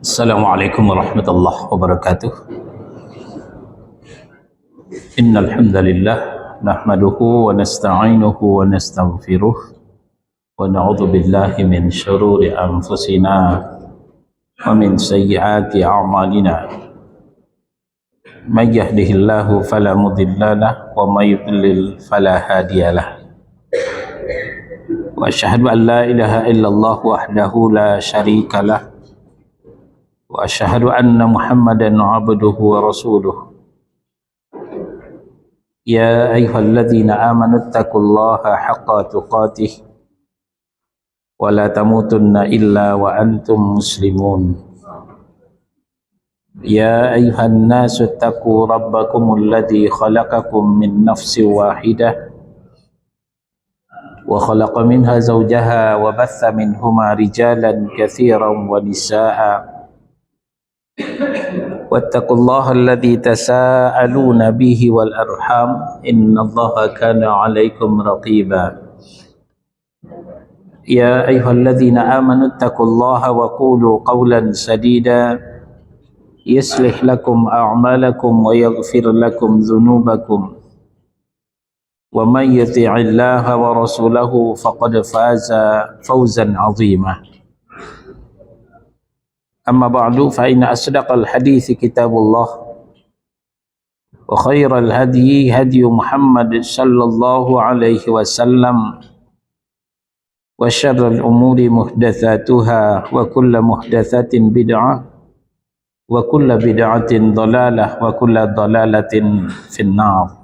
Assalamualaikum warahmatullahi wabarakatuh. Innal hamdalillah nahmaduhu wa nasta'inuhu wa nastaghfiruh wa na'udzu billahi min syururi anfusina wa min sayyiati a'malina. May yahdihillahu fala mudilla lahu wa may yudlil fala hadiyalah. Wa asyhadu an la ilaha illallah wahdahu la syarika lah. Wa asyhadu anna Muhammadan abduhu wa rasuluh. Ya ayyuhalladzina amanu taqullaha haqqa tuqatih wa la tamutunna illa wa antum muslimun. Ya ayyuhan nasu taqu rabbakumul ladzi khalaqakum min nafsin wahidah wa khalaqa minha zawjaha wa batha minhuma rijalan katsiran wa nisaa'a. Wattaqullaha alladzi tasaaluna bihi wal arham innallaha kana 'alaikum raqiba. Ya ayyuhalladzina amanu taqullaha wa qulu qawlan sadida yuslih lakum a'malakum wa yaghfir lakum dhunubakum wa may yuti'illaha wa rasulahu faqad faza fawzan 'azima. Amma ba'du fa inna asdaqal hadithi kitabullah wa khairal hadyi hadyu Muhammad sallallahu alaihi wasallam wa syarrul umuri muhdatsatuha wa kullu muhdatsatin bid'ah wa kullu bid'atin dhalalah wa kullu dhalalatin finnar.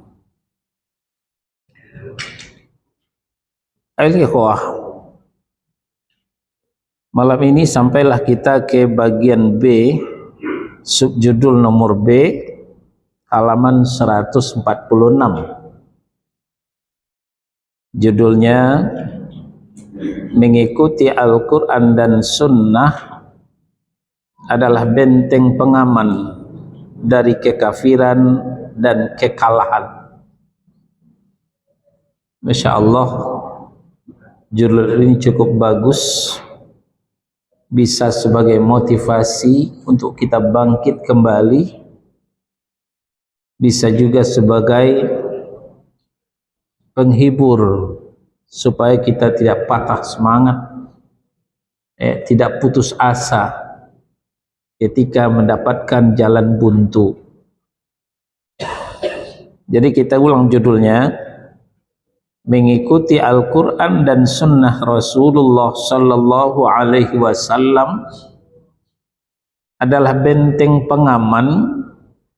Al-ikhwah, malam ini sampailah kita ke bagian B, subjudul nomor B, halaman 146. Judulnya mengikuti Al-Quran dan Sunnah adalah benteng pengaman dari kekafiran dan kekalahan. Masya Allah, judul ini cukup bagus, bisa sebagai motivasi untuk kita bangkit kembali, bisa juga sebagai penghibur supaya kita tidak patah semangat, tidak putus asa ketika mendapatkan jalan buntu. Jadi kita ulang judulnya, mengikuti Al-Quran dan Sunnah Rasulullah Sallallahu Alaihi Wasallam adalah benteng pengaman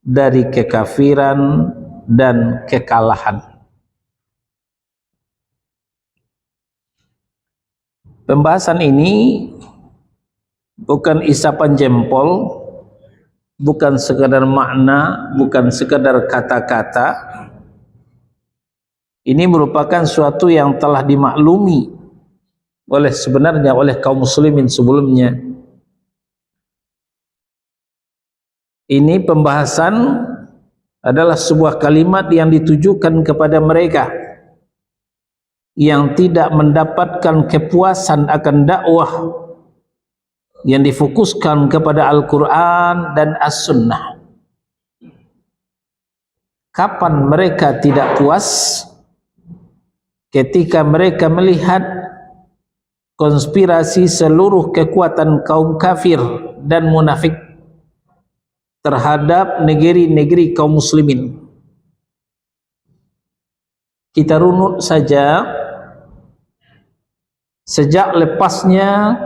dari kekafiran dan kekalahan. Pembahasan ini bukan isapan jempol, bukan sekadar makna, bukan sekadar kata-kata. Ini merupakan suatu yang telah dimaklumi sebenarnya oleh kaum muslimin sebelumnya. Ini pembahasan adalah sebuah kalimat yang ditujukan kepada mereka yang tidak mendapatkan kepuasan akan dakwah yang difokuskan kepada Al-Quran dan As-Sunnah. Kapan mereka tidak puas? Ketika mereka melihat konspirasi seluruh kekuatan kaum kafir dan munafik terhadap negeri-negeri kaum muslimin. Kita runut saja, sejak lepasnya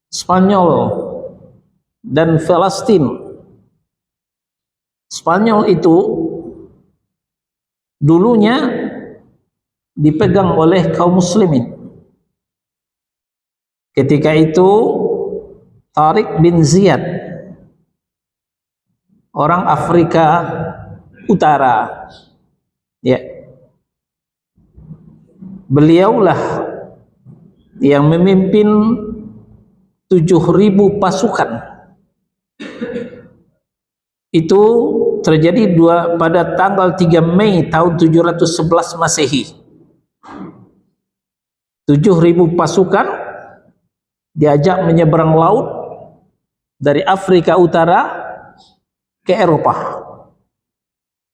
Spanyol dan Palestina. Spanyol itu dulunya dipegang oleh kaum muslimin. Ketika itu Tariq bin Ziyad, orang Afrika Utara, ya, beliaulah yang memimpin 7.000 pasukan itu terjadi pada tanggal 3 Mei tahun 711 Masehi. 7.000 pasukan diajak menyeberang laut dari Afrika Utara ke Eropa,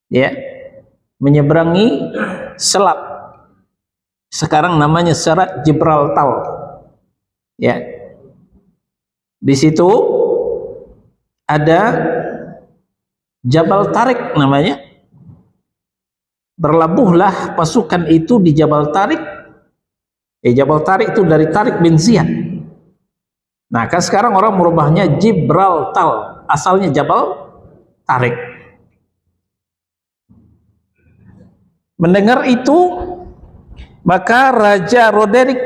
ya, menyeberangi selat, sekarang namanya Selat Gibraltar, ya. Di situ ada Jabal Tariq namanya. Berlabuhlah pasukan itu di Jabal Tariq. Jabal Tariq itu dari Tariq bin Ziyad. Nah, kan sekarang orang merubahnya Gibraltar, asalnya Jabal Tariq. Mendengar itu, maka Raja Roderick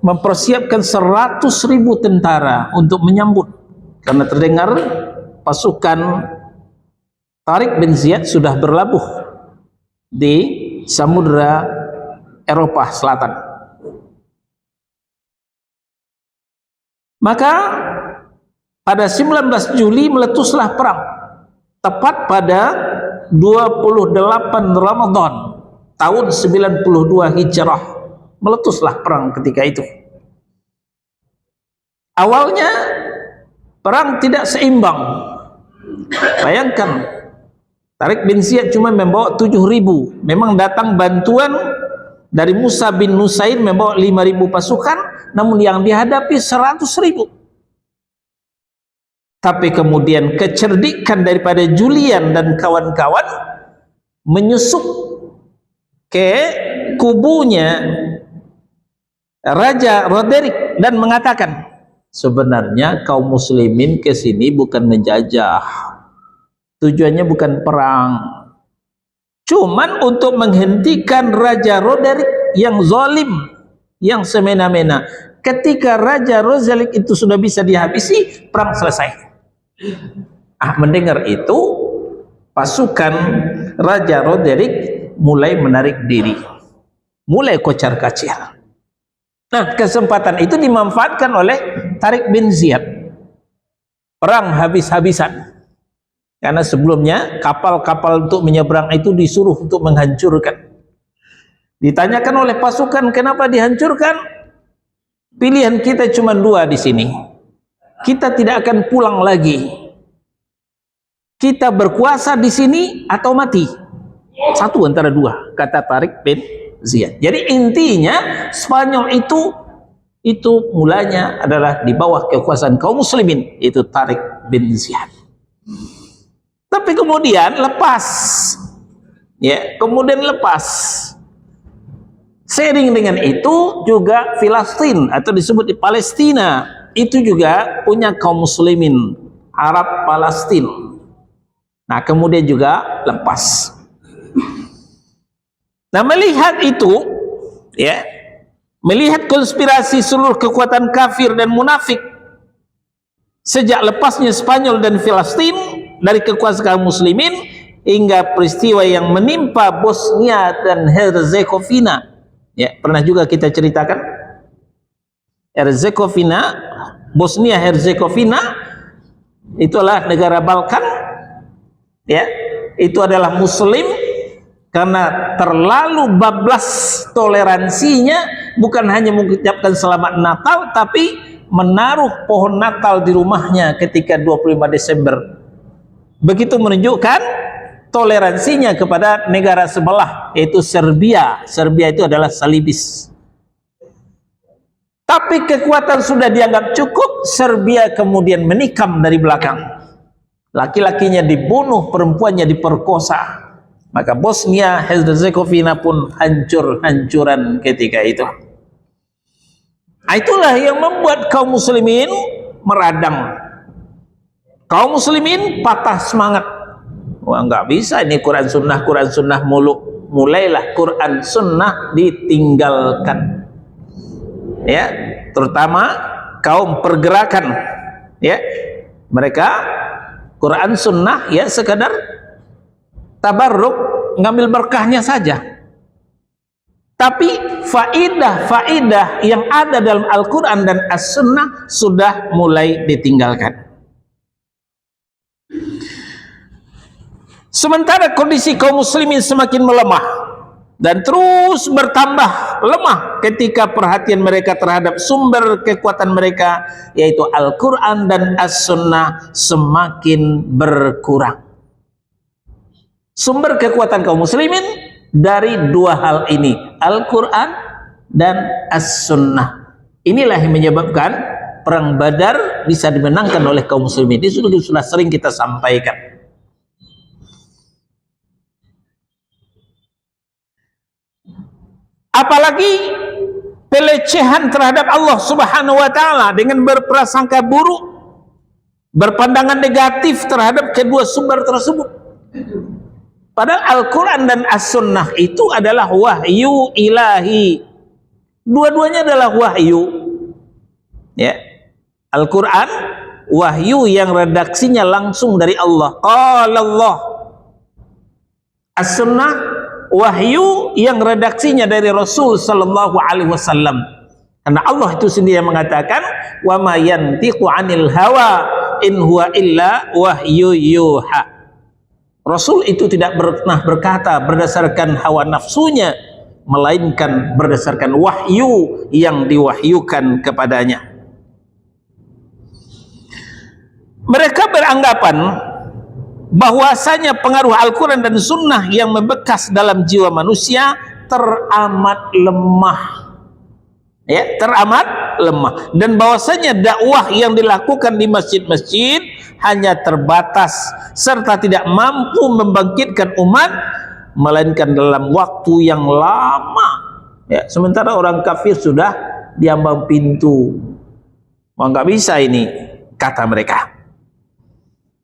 mempersiapkan 100.000 tentara untuk menyambut, karena terdengar pasukan Tariq bin Ziyad sudah berlabuh di Samudra Eropa Selatan. Maka pada 19 Juli meletuslah perang, tepat pada 28 Ramadan tahun 92 Hijrah. Meletuslah perang ketika itu. Awalnya perang tidak seimbang. Bayangkan, Tariq bin Ziyad cuma membawa 7.000. Memang datang bantuan dari Musa bin Nusair membawa 5.000 pasukan, namun yang dihadapi 100.000. Tapi kemudian kecerdikan daripada Julian dan kawan-kawan menyusup ke kubunya Raja Roderick dan mengatakan, sebenarnya kaum muslimin ke sini bukan menjajah, tujuannya bukan perang, cuman untuk menghentikan Raja Roderick yang zalim, yang semena-mena. Ketika Raja Roderick itu sudah bisa dihabisi, perang selesai. Mendengar itu, pasukan Raja Roderick mulai menarik diri, mulai kocar-kacir. Nah, kesempatan itu dimanfaatkan oleh Tariq bin Ziyad. Perang habis-habisan. Karena sebelumnya kapal-kapal untuk menyeberang itu disuruh untuk menghancurkan. Ditanyakan oleh pasukan, kenapa dihancurkan? Pilihan kita cuma dua di sini. Kita tidak akan pulang lagi. Kita berkuasa di sini atau mati. Satu antara dua, kata Tariq bin Ziyad. Jadi intinya Spanyol itu mulanya adalah di bawah kekuasaan kaum muslimin, itu Tariq bin Ziyad. Tapi kemudian lepas, ya, kemudian lepas. Seiring dengan itu juga Filistin atau disebut di Palestina itu juga punya kaum muslimin, Arab Palestina. Nah, kemudian juga lepas. Nah, melihat itu, ya, melihat konspirasi seluruh kekuatan kafir dan munafik sejak lepasnya Spanyol dan Filistin dari kekuasaan kaum muslimin hingga peristiwa yang menimpa Bosnia dan Herzegovina. Ya, pernah juga kita ceritakan Herzegovina, Bosnia Herzegovina itulah negara Balkan, ya, itu adalah muslim karena terlalu bablas toleransinya, bukan hanya mengucapkan selamat Natal tapi menaruh pohon Natal di rumahnya ketika 25 Desember. Begitu menunjukkan toleransinya kepada negara sebelah, yaitu Serbia. Serbia itu adalah salibis. Tapi kekuatan sudah dianggap cukup, Serbia kemudian menikam dari belakang. Laki-lakinya dibunuh, perempuannya diperkosa. Maka Bosnia Herzegovina pun hancur-hancuran ketika itu. Itulah yang membuat kaum muslimin meradang. Kaum muslimin patah semangat. Wah, nggak bisa ini Quran Sunnah mulu. Mulailah Quran Sunnah ditinggalkan, ya, terutama kaum pergerakan, ya, mereka Quran Sunnah ya sekadar tabarruk, ngambil berkahnya saja. Tapi faidah yang ada dalam Al-Quran dan As-Sunnah sudah mulai ditinggalkan. Sementara kondisi kaum muslimin semakin melemah dan terus bertambah lemah ketika perhatian mereka terhadap sumber kekuatan mereka, yaitu Al-Quran dan As-Sunnah, semakin berkurang. Sumber kekuatan kaum muslimin dari dua hal ini, Al-Quran dan As-Sunnah. Inilah yang menyebabkan perang Badar bisa dimenangkan oleh kaum muslimin. Ini sudah sering kita sampaikan. Apalagi pelecehan terhadap Allah Subhanahu wa taala dengan berprasangka buruk, berpandangan negatif terhadap kedua sumber tersebut. Padahal Al-Quran dan As-Sunnah itu adalah wahyu ilahi. Dua-duanya adalah wahyu. Ya. Al-Quran wahyu yang redaksinya langsung dari Allah. Qala Allah. As-Sunnah wahyu yang redaksinya dari Rasul sallallahu alaihi wasallam. Karena Allah itu sendiri yang mengatakan, "Wa ma yantiqu 'anil hawa in huwa illa wahyu yuha." Rasul itu tidak pernah berkata berdasarkan hawa nafsunya, melainkan berdasarkan wahyu yang diwahyukan kepadanya. Mereka beranggapan bahwasanya pengaruh Al-Quran dan Sunnah yang membekas dalam jiwa manusia teramat lemah, ya, teramat lemah, dan bahwasanya dakwah yang dilakukan di masjid-masjid hanya terbatas serta tidak mampu membangkitkan umat melainkan dalam waktu yang lama, ya. Sementara orang kafir sudah di ambang pintu, wah nggak bisa ini, kata mereka.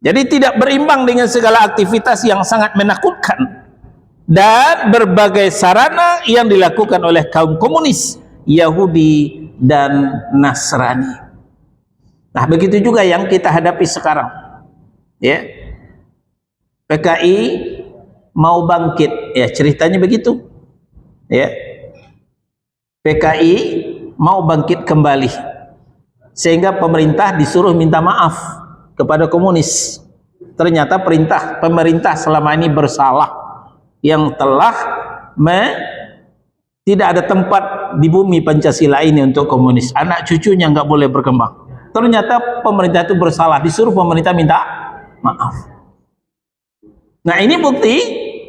Jadi tidak berimbang dengan segala aktivitas yang sangat menakutkan dan berbagai sarana yang dilakukan oleh kaum komunis, Yahudi dan Nasrani. Nah, begitu juga yang kita hadapi sekarang, ya. PKI mau bangkit, ya, ceritanya begitu, ya. PKI mau bangkit kembali sehingga pemerintah disuruh minta maaf kepada komunis. Ternyata pemerintah selama ini bersalah yang telah tidak ada tempat di bumi Pancasila ini untuk komunis. Anak cucunya nggak boleh berkembang. Ternyata pemerintah itu bersalah, disuruh pemerintah minta maaf. Nah, ini bukti,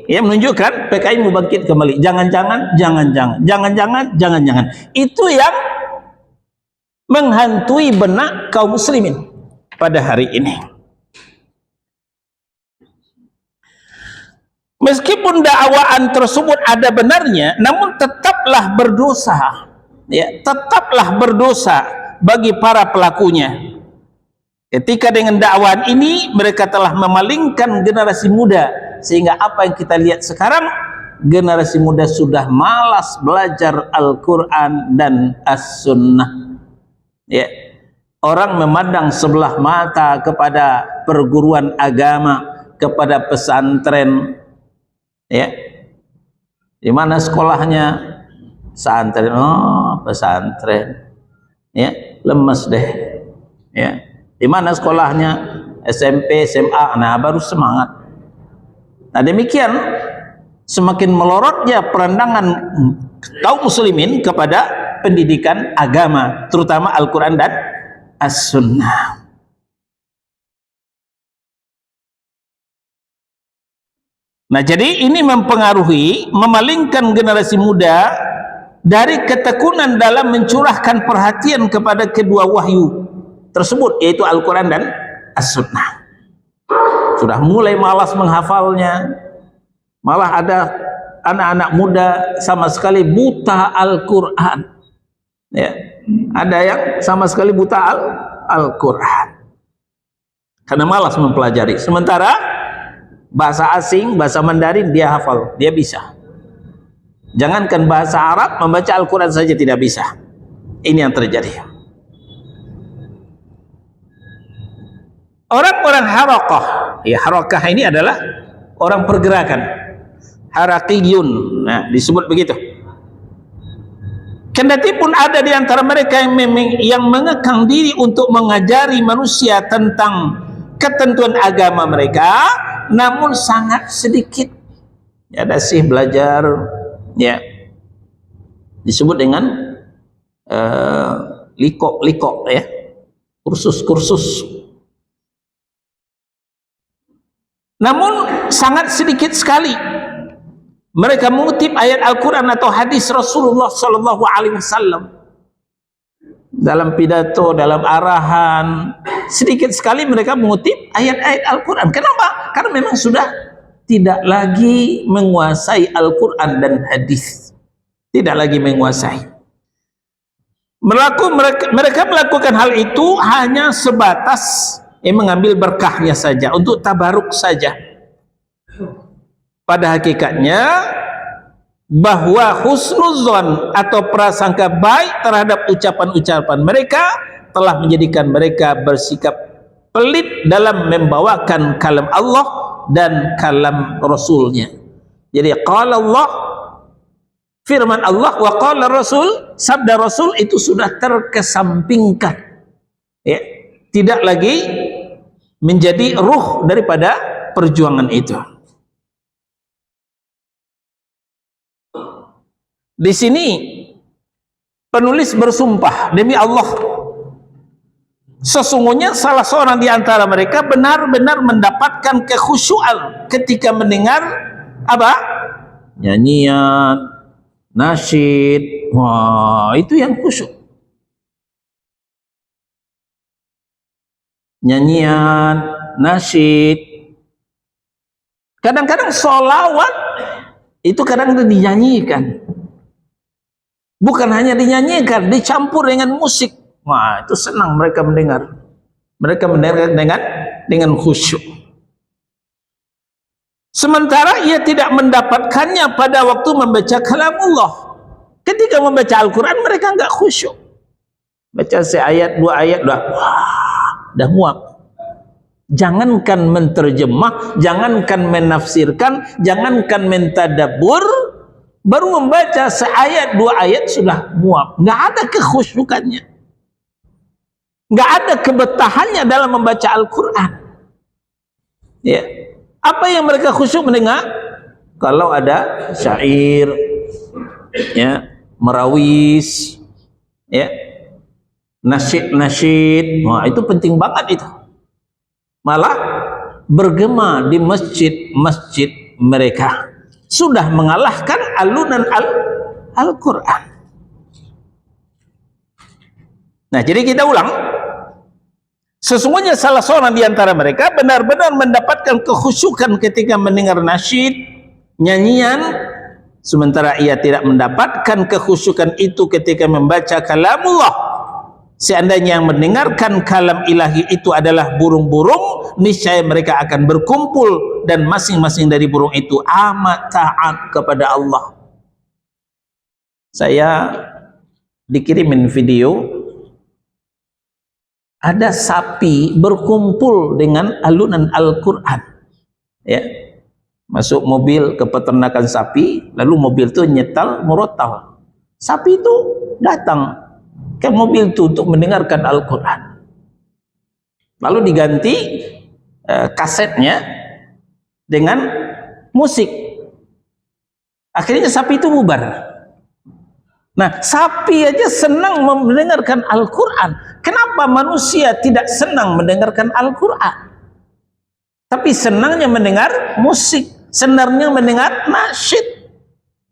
ya, menunjukkan PKI mau bangkit kembali. Jangan-jangan itu yang menghantui benak kaum muslimin pada hari ini. Meskipun dakwaan tersebut ada benarnya, namun tetaplah berdosa, ya, tetaplah berdosa bagi para pelakunya. Ketika dengan dakwaan ini mereka telah memalingkan generasi muda, sehingga apa yang kita lihat sekarang, generasi muda sudah malas belajar Al-Quran dan As-Sunnah, ya. Orang memandang sebelah mata kepada perguruan agama, kepada pesantren, ya. Di mana sekolahnya? Pesantren. Oh, pesantren, ya, lemes deh, ya. Di mana sekolahnya? SMP, SMA. Nah, baru semangat. Nah, demikian semakin melorotnya perandangan kaum muslimin kepada pendidikan agama, terutama Al-Quran dan As-Sunnah. Nah, jadi ini mempengaruhi, memalingkan generasi muda dari ketekunan dalam mencurahkan perhatian kepada kedua wahyu tersebut, yaitu Al-Quran dan As-Sunnah. Sudah mulai malas menghafalnya, malah ada anak-anak muda sama sekali buta Al-Quran, ya. Ada yang sama sekali buta Al-Quran karena malas mempelajari. Sementara bahasa asing, bahasa Mandarin dia hafal, dia bisa. Jangankan bahasa Arab, membaca Al-Quran saja tidak bisa. Ini yang terjadi. Orang-orang harakah, ya, harakah ini adalah orang pergerakan, harakiyun, nah, disebut begitu. Kendati pun ada di antara mereka yang mengekang diri untuk mengajari manusia tentang ketentuan agama mereka, namun sangat sedikit. Ya, ada sih belajar, ya, disebut dengan liko ya, kursus. Namun sangat sedikit sekali mereka mengutip ayat Al-Quran atau hadis Rasulullah Sallallahu Alaihi Wasallam dalam pidato, dalam arahan. Sedikit sekali mereka mengutip ayat-ayat Al-Quran. Kenapa? Karena memang sudah tidak lagi menguasai Al-Quran dan hadis, tidak lagi menguasai. Mereka melakukan hal itu hanya sebatas mengambil berkahnya saja, untuk tabaruk saja. Pada hakikatnya bahwa husnuzon atau prasangka baik terhadap ucapan-ucapan mereka telah menjadikan mereka bersikap pelit dalam membawakan kalam Allah dan kalam Rasulnya. Jadi qala Allah, firman Allah, wa qala Rasul, sabda Rasul itu sudah terkesampingkan, ya, tidak lagi menjadi ruh daripada perjuangan itu. Di sini penulis bersumpah demi Allah, sesungguhnya salah seorang di antara mereka benar-benar mendapatkan kekhusyuan ketika mendengar apa? Nyanyian, nasyid. Wah, itu yang khusyuk. Nyanyian, nasyid. Kadang-kadang sholawat itu kadang dinyanyikan. Bukan hanya dinyanyikan, dicampur dengan musik. Wah, itu senang mereka mendengar. Mereka mendengar dengan khusyuk. Sementara ia tidak mendapatkannya pada waktu membaca kalamullah. Ketika membaca Al-Quran mereka enggak khusyuk. Baca seayat, dua ayat, dah muak. Jangankan menterjemah, jangankan menafsirkan, jangankan mentadabbur, baru membaca seayat dua ayat sudah muak. Nggak ada kekhusyukannya, nggak ada kebetahannya dalam membaca Al-Quran. Ya, apa yang mereka khusyuk mendengar? Kalau ada syair, ya, merawis, ya, nasyid, wah itu penting banget itu. Malah bergema di masjid-masjid mereka, sudah mengalahkan alunan Al-Quran. Nah, jadi kita ulang, sesungguhnya salah seorang di antara mereka benar-benar mendapatkan kekhusyukan ketika mendengar nasyid, nyanyian, sementara ia tidak mendapatkan kekhusyukan itu ketika membaca kalamullah. Seandainya yang mendengarkan kalam ilahi itu adalah burung-burung, niscaya mereka akan berkumpul dan masing-masing dari burung itu amat taat kepada Allah. Saya dikirimin video, ada sapi berkumpul dengan alunan Al-Quran, ya, masuk mobil ke peternakan sapi, lalu mobil itu nyetal murotal, sapi itu datang ke mobil itu untuk mendengarkan Al-Quran, lalu diganti kasetnya dengan musik, akhirnya sapi itu bubar. Nah, sapi aja senang mendengarkan Al-Quran, kenapa manusia tidak senang mendengarkan Al-Quran, tapi senangnya mendengar musik, senangnya mendengar nasyid?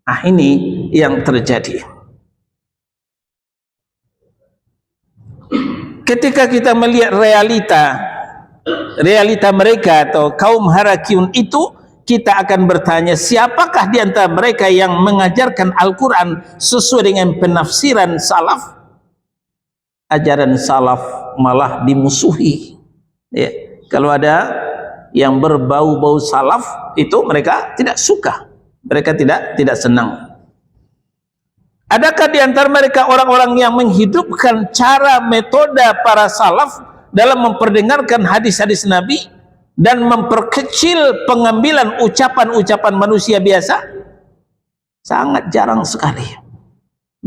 Nah, ini yang terjadi. Ketika kita melihat realita mereka atau kaum Harakiun itu, kita akan bertanya, siapakah di antara mereka yang mengajarkan Al-Quran sesuai dengan penafsiran salaf? Ajaran salaf malah dimusuhi, ya. Kalau ada yang berbau-bau salaf itu mereka tidak suka, mereka tidak senang. Adakah di antara mereka orang-orang yang menghidupkan cara metode para salaf dalam memperdengarkan hadis-hadis Nabi dan memperkecil pengambilan ucapan-ucapan manusia biasa? Sangat jarang sekali.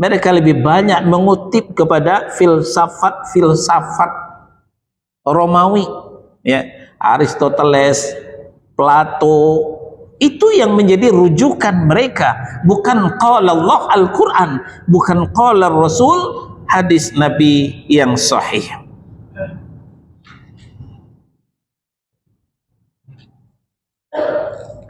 Mereka lebih banyak mengutip kepada filsafat Romawi, ya, Aristoteles, Plato, itu yang menjadi rujukan mereka, bukan qala Allah Al-Quran, bukan qala Rasul, hadis Nabi yang sahih.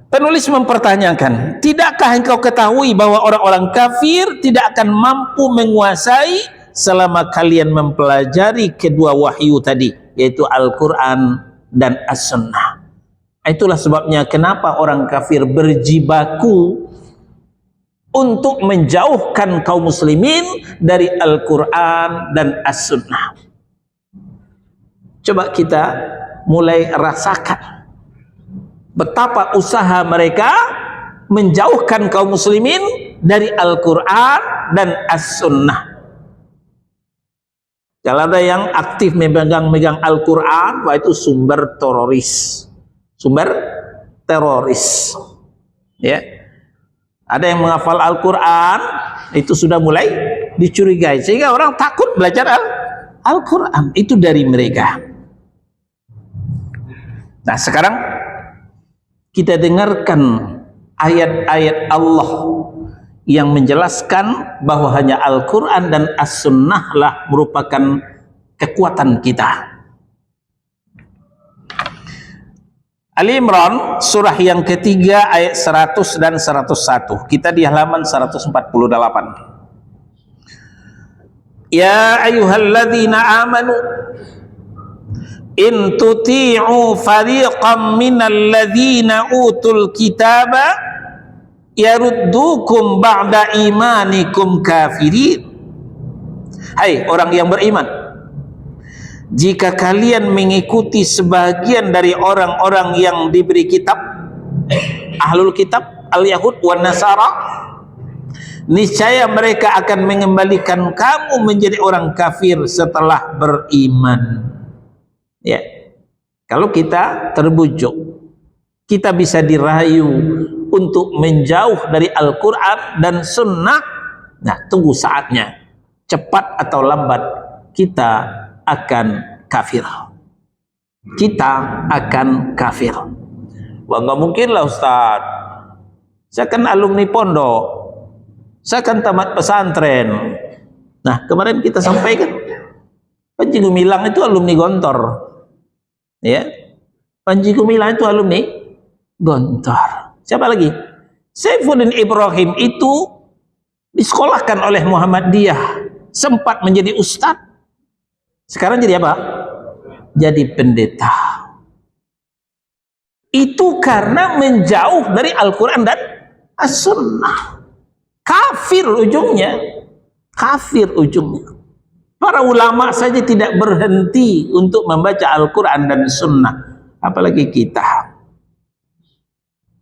Penulis mempertanyakan, tidakkah engkau ketahui bahwa orang-orang kafir tidak akan mampu menguasai selama kalian mempelajari kedua wahyu tadi, yaitu Al-Quran dan As-Sunnah. Itulah sebabnya kenapa orang kafir berjibaku untuk menjauhkan kaum muslimin dari Al-Quran dan As-Sunnah. Coba kita mulai rasakan betapa usaha mereka menjauhkan kaum muslimin dari Al-Quran dan As-Sunnah. Kalau ada yang aktif memegang Al-Quran, wah itu sumber teroris. Sumber teroris. Ya. Ada yang menghafal Al-Quran, itu sudah mulai dicurigai. Sehingga orang takut belajar Al-Quran. Itu dari mereka. Nah sekarang kita dengarkan ayat-ayat Allah yang menjelaskan bahwa hanya Al-Quran dan As-Sunnah lah merupakan kekuatan kita. Ali Imran surah yang ketiga ayat 100 dan 101. Kita di halaman 148. Ya ayyuhalladzina amanu in tuti'u fariqam minal ladzina utul kitaba yaruddukum ba'da imanikum kafirin. Hai orang yang beriman, jika kalian mengikuti sebagian dari orang-orang yang diberi kitab, ahlul kitab, al-yahud wa nasara, niscaya mereka akan mengembalikan kamu menjadi orang kafir setelah beriman. Ya, kalau kita terbujuk, kita bisa dirayu untuk menjauh dari Al-Quran dan Sunnah. Nah, tunggu saatnya, cepat atau lambat kita akan kafir. Kita akan kafir. Wah, nggak mungkin lah Ustaz. Saya kan alumni pondok, saya kan tamat pesantren. Nah, kemarin kita sampaikan, Panji Gumilang itu alumni Gontor. Ya, Panji Gumilang itu alumni Gontor. Siapa lagi? Saifuddin Ibrahim itu disekolahkan oleh Muhammadiyah, sempat menjadi ustadz. Sekarang jadi apa? Jadi pendeta. Itu karena menjauh dari Al-Quran dan As-Sunnah. Kafir ujungnya. Kafir ujungnya. Para ulama saja tidak berhenti untuk membaca Al-Quran dan Sunnah, apalagi kita.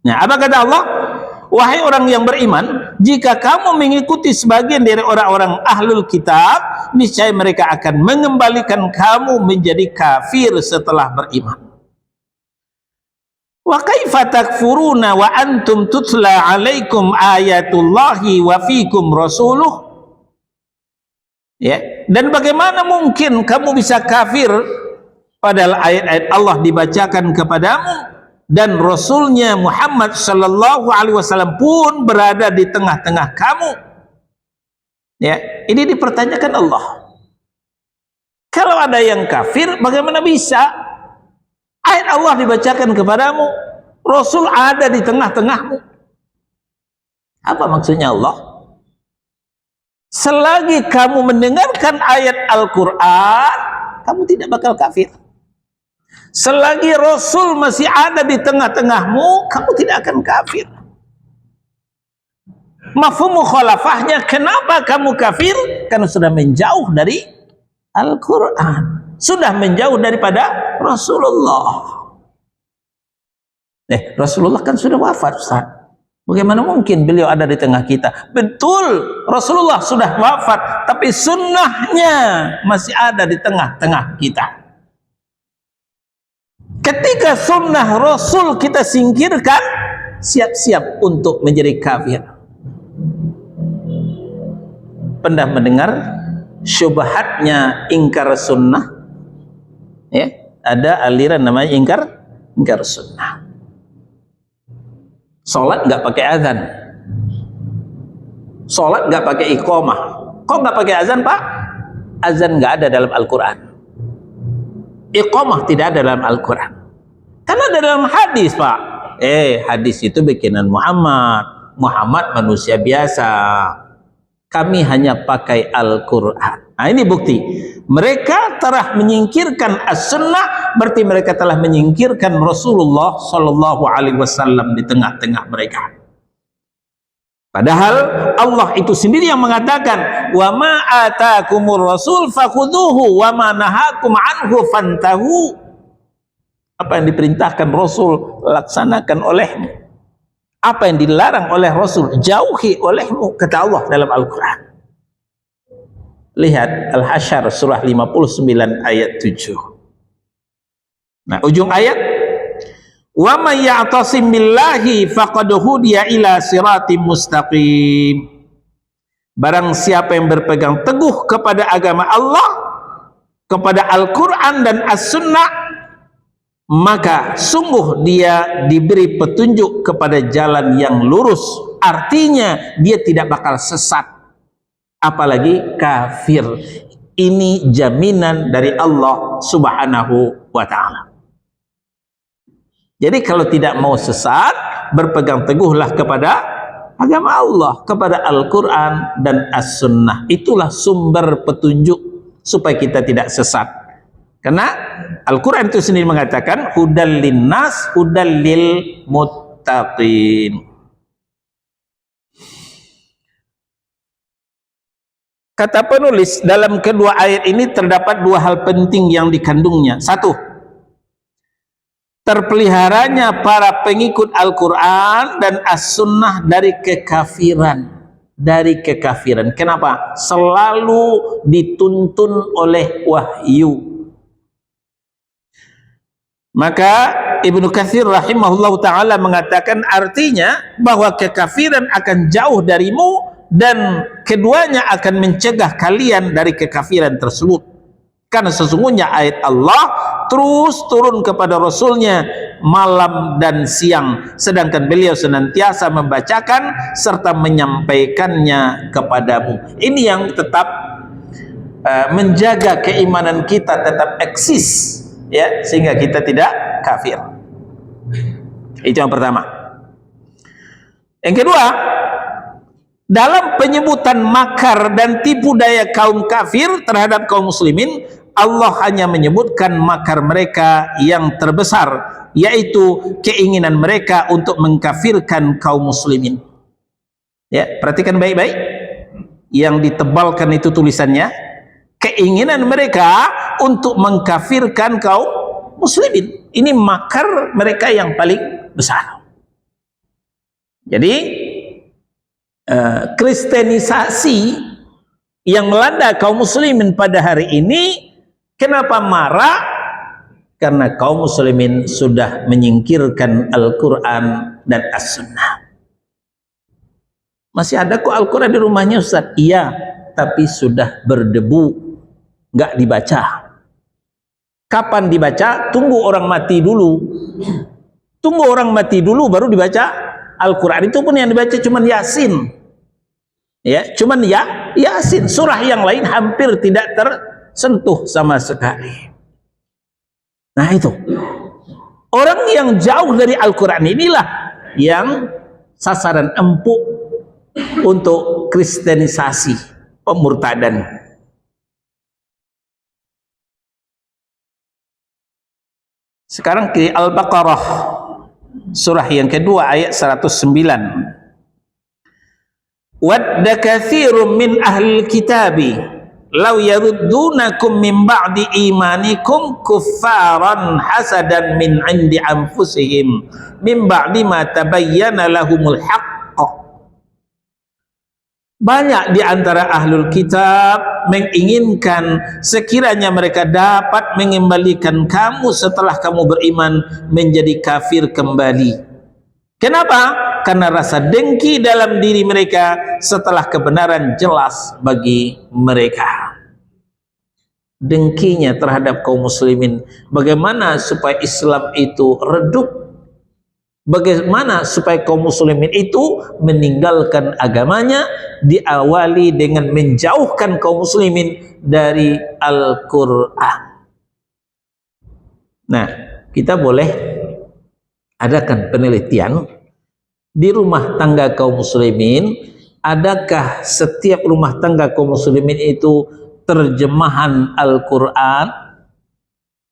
Nah, apa kata Allah? Wahai orang yang beriman, jika kamu mengikuti sebagian dari orang-orang ahlul kitab, niscaya mereka akan mengembalikan kamu menjadi kafir setelah beriman. Wa kaifa takfuruna wa antum tutla alaikum ayatullahi wa fikum rasuluh. Ya, dan bagaimana mungkin kamu bisa kafir padahal ayat-ayat Allah dibacakan kepadamu dan Rasulnya Muhammad sallallahu alaihi wasallam pun berada di tengah-tengah kamu. Ya, ini dipertanyakan Allah. Kalau ada yang kafir, bagaimana bisa? Ayat Allah dibacakan kepadamu, Rasul ada di tengah-tengahmu. Apa maksudnya Allah? Selagi kamu mendengarkan ayat Al-Quran, kamu tidak bakal kafir. Selagi Rasul masih ada di tengah-tengahmu, kamu tidak akan kafir. Mafhum mukhalafahnya, kenapa kamu kafir? Karena sudah menjauh dari Al-Quran, sudah menjauh daripada Rasulullah. Rasulullah kan sudah wafat, Ustaz. Bagaimana mungkin beliau ada di tengah kita? Betul, Rasulullah sudah wafat, tapi sunnahnya masih ada di tengah-tengah kita. Ketika sunnah Rasul kita singkirkan, siap-siap untuk menjadi kafir. Pernah mendengar syubhatnya ingkar sunnah? Ya, ada aliran namanya ingkar sunnah. Sholat nggak pakai azan, sholat nggak pakai iqamah. Kok nggak pakai azan, Pak? Azan nggak ada dalam Al-Quran, iqamah tidak ada dalam Al-Quran, karena ada dalam hadis, Pak. Hadis itu bikinan Muhammad manusia biasa, kami hanya pakai Al-Quran. Nah, ini bukti mereka telah menyingkirkan as-sunnah, berarti mereka telah menyingkirkan Rasulullah Shallallahu Alaihi Wasallam di tengah-tengah mereka. Padahal Allah itu sendiri yang mengatakan, wa ma atakumur rasul fakhuduhu wa ma nahakum anhu fantahu. Apa yang diperintahkan Rasul laksanakan olehmu, apa yang dilarang oleh Rasul jauhi olehmu, kata Allah dalam Al-Quran. Lihat Al-Hasyr surah 59 ayat 7. Nah, ujung ayat, wa may ya'tasim billahi faqad hudiya ila siratim mustaqim. Barang siapa yang berpegang teguh kepada agama Allah, kepada Al-Quran dan As-Sunnah, maka sungguh dia diberi petunjuk kepada jalan yang lurus. Artinya dia tidak bakal sesat, apalagi kafir. Ini jaminan dari Allah Subhanahu wa ta'ala. Jadi kalau tidak mau sesat, berpegang teguhlah kepada agama Allah, kepada Al-Quran dan As-Sunnah. Itulah sumber petunjuk supaya kita tidak sesat. Karena Al-Quran itu sendiri mengatakan hudal linnas, hudal lil muttaqin. Kata penulis, dalam kedua ayat ini terdapat dua hal penting yang dikandungnya. Satu, terpeliharanya para pengikut Al-Quran dan As-Sunnah dari kekafiran. Dari kekafiran. Kenapa? Selalu dituntun oleh wahyu. Maka Ibnu Katsir rahimahullah ta'ala mengatakan artinya bahwa kekafiran akan jauh darimu, dan keduanya akan mencegah kalian dari kekafiran tersebut. Karena sesungguhnya ayat Allah terus turun kepada Rasulnya malam dan siang, sedangkan beliau senantiasa membacakan serta menyampaikannya kepadamu. Ini yang tetap menjaga keimanan kita tetap eksis, ya, sehingga kita tidak kafir. Itu yang pertama. Yang kedua, dalam penyebutan makar dan tipu daya kaum kafir terhadap kaum muslimin, Allah hanya menyebutkan makar mereka yang terbesar, yaitu keinginan mereka untuk mengkafirkan kaum muslimin. Ya, perhatikan baik-baik. Yang ditebalkan itu tulisannya, keinginan mereka untuk mengkafirkan kaum muslimin. Ini makar mereka yang paling besar. Jadi kristenisasi yang melanda kaum muslimin pada hari ini, kenapa marah? Karena kaum muslimin sudah menyingkirkan Al-Quran dan As-Sunnah. Masih ada kok Al-Quran di rumahnya, Ustaz? Iya, tapi sudah berdebu, nggak dibaca. Kapan dibaca? Tunggu orang mati dulu. Tunggu orang mati dulu baru dibaca Al-Quran. Itu pun yang dibaca cuman Yasin, ya, cuman Yasin. Surah yang lain hampir tidak tersentuh sama sekali. Nah, itu orang yang jauh dari Al-Quran inilah yang sasaran empuk untuk kristenisasi, pemurtadan. Sekarang ke Al-Baqarah surah yang kedua ayat 109. Wadda katsirum min ahlil kitabi law yaruddunakum min ba'di imanikum kuffaran hasadan min 'indi anfusihim min ba'di ma tabayyana lahumul haqq. Banyak di antara ahlul kitab menginginkan sekiranya mereka dapat mengembalikan kamu setelah kamu beriman menjadi kafir kembali. Kenapa? Karena rasa dengki dalam diri mereka setelah kebenaran jelas bagi mereka. Dengkinya terhadap kaum muslimin. Bagaimana supaya Islam itu redup? Bagaimana supaya kaum muslimin itu meninggalkan agamanya? Diawali dengan menjauhkan kaum muslimin dari Al-Quran. Nah, kita boleh adakan penelitian di rumah tangga kaum muslimin. Adakah setiap rumah tangga kaum muslimin itu terjemahan Al-Quran?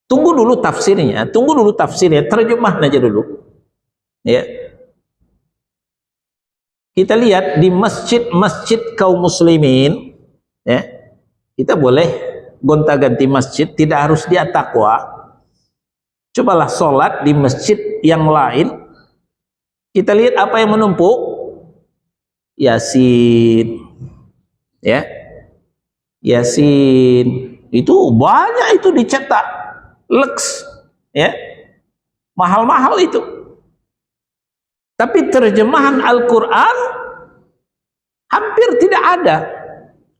Tunggu dulu tafsirnya, terjemahan aja dulu. Ya, kita lihat di masjid-masjid kaum muslimin, ya, kita boleh gonta-ganti masjid, tidak harus di At-Taqwa. Cobalah sholat di masjid yang lain, kita lihat apa yang menumpuk. Yasin, ya, Yasin itu banyak, itu dicetak Lex, ya, mahal-mahal itu. Tapi terjemahan Al-Quran hampir tidak ada.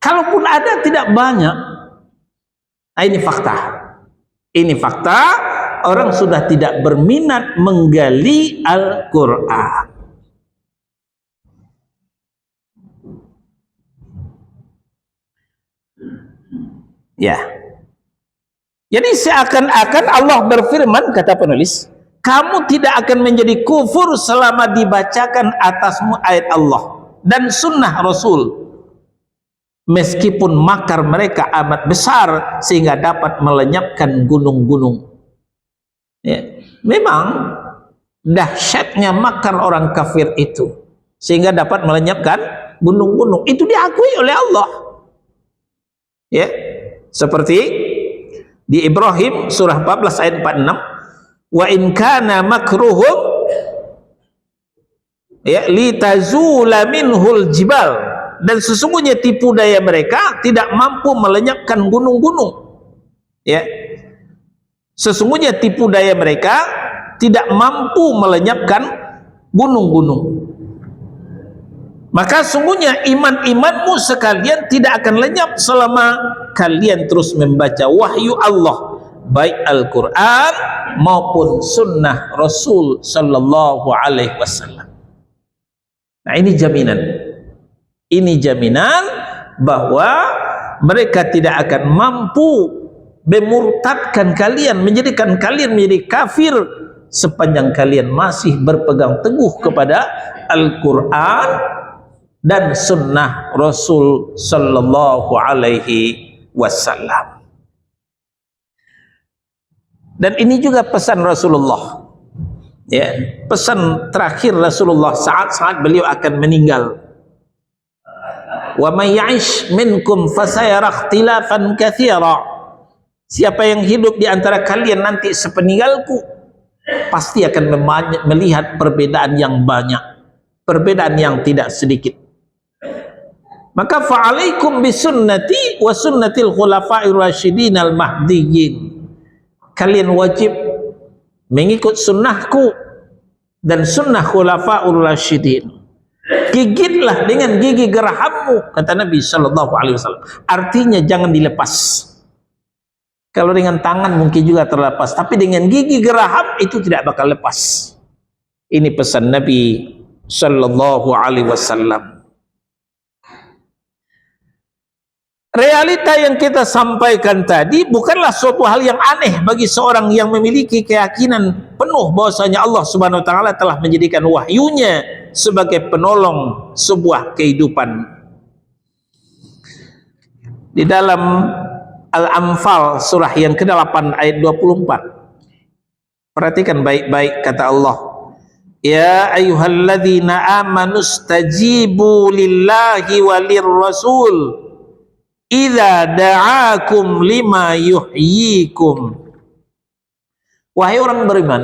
Kalaupun ada, tidak banyak. Nah, ini fakta. Ini fakta. Orang sudah tidak berminat menggali Al-Quran. Ya. Jadi seakan-akan Allah berfirman, kata penulis, kamu tidak akan menjadi kufur selama dibacakan atasmu ayat Allah dan sunnah Rasul, meskipun makar mereka amat besar sehingga dapat melenyapkan gunung-gunung. Ya, memang dahsyatnya makar orang kafir itu sehingga dapat melenyapkan gunung-gunung. Itu diakui oleh Allah. Ya, seperti di Ibrahim surah 14 ayat 46. Wa in kana makruhum, ya, litazula minhul jibal, dan sesungguhnya tipu daya mereka tidak mampu melenyapkan gunung-gunung. Ya, sesungguhnya tipu daya mereka tidak mampu melenyapkan gunung-gunung. Maka sungguhnya iman-imanmu sekalian tidak akan lenyap selama kalian terus membaca wahyu Allah, baik Al-Quran maupun sunnah Rasul sallallahu alaihi wasallam. Nah, ini jaminan. Ini jaminan bahwa mereka tidak akan mampu memurtadkan kalian, menjadikan kalian menjadi kafir sepanjang kalian masih berpegang teguh kepada Al-Quran dan sunnah Rasul sallallahu alaihi wasallam. Dan ini juga pesan Rasulullah, ya, pesan terakhir Rasulullah saat beliau akan meninggal. Wa may ya'ish minkum fasayara ikhtilafan katsira. Siapa yang hidup di antara kalian nanti sepeninggalku pasti akan melihat perbedaan yang banyak, perbedaan yang tidak sedikit. Maka fa'alaikum bisunnati wa sunnatil khulafa'ir rasyidin al-mahdiyyin. Kalian wajib mengikut sunnahku dan sunnah khulafa'ur rasyidin. Gigitlah dengan gigi gerahammu, kata Nabi sallallahu alaihi wasallam. Artinya jangan dilepas. Kalau dengan tangan mungkin juga terlepas, tapi dengan gigi geraham itu tidak bakal lepas. Ini pesan Nabi sallallahu alaihi wasallam. Realita yang kita sampaikan tadi bukanlah suatu hal yang aneh bagi seorang yang memiliki keyakinan penuh bahwasanya Allah Subhanahu wa taala telah menjadikan wahyunya sebagai penolong sebuah kehidupan. Di dalam Al-Anfal surah yang ke-8 ayat 24. Perhatikan baik-baik kata Allah. Ya ayyuhalladzina amanu stajibu lillahi walir rasul idza da'akum lima yuhyikum. Wahai orang beriman,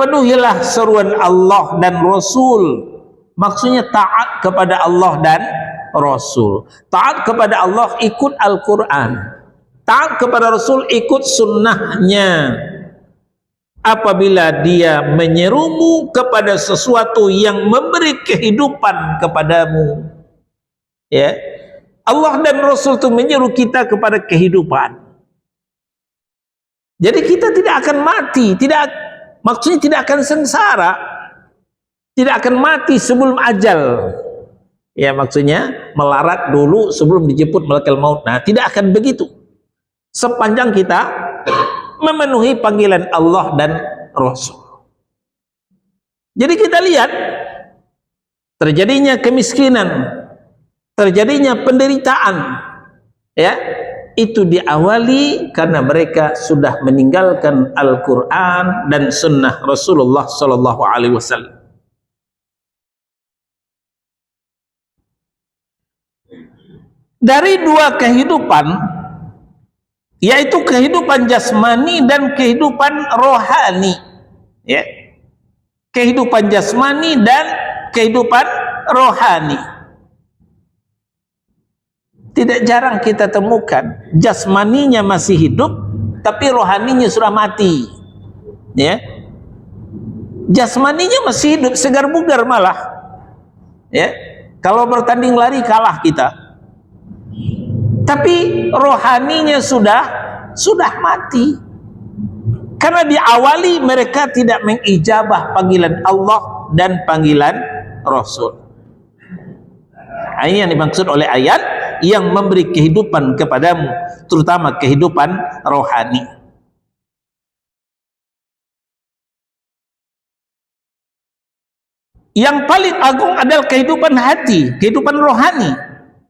penuhilah seruan Allah dan Rasul. Maksudnya taat kepada Allah dan Rasul. Taat kepada Allah ikut Al-Quran, taat kepada Rasul ikut sunnahnya. Apabila dia menyerumu kepada sesuatu yang memberi kehidupan kepadamu, ya, Allah dan Rasul itu menyeru kita kepada kehidupan. Jadi kita tidak akan mati, tidak Maksudnya tidak akan sengsara, tidak akan mati sebelum ajal. Ya, maksudnya melarat dulu sebelum dijemput malaikat maut. Nah, tidak akan begitu. Sepanjang kita memenuhi panggilan Allah dan Rasul. Jadi kita lihat terjadinya kemiskinan, terjadinya penderitaan, ya, itu diawali karena mereka sudah meninggalkan Al-Quran dan Sunnah Rasulullah Sallallahu Alaihi Wasallam. Dari dua kehidupan, yaitu kehidupan jasmani dan kehidupan rohani, ya, kehidupan jasmani dan kehidupan rohani. Tidak jarang kita temukan jasmaninya masih hidup, tapi rohaninya sudah mati. Ya, jasmaninya masih hidup, segar bugar malah. Ya, kalau bertanding lari kalah kita, tapi rohaninya sudah mati. Karena diawali mereka tidak mengijabah panggilan Allah dan panggilan Rasul. Nah, ini yang dimaksud oleh ayat yang memberi kehidupan kepadamu, terutama kehidupan rohani. Yang paling agung adalah kehidupan hati, kehidupan rohani.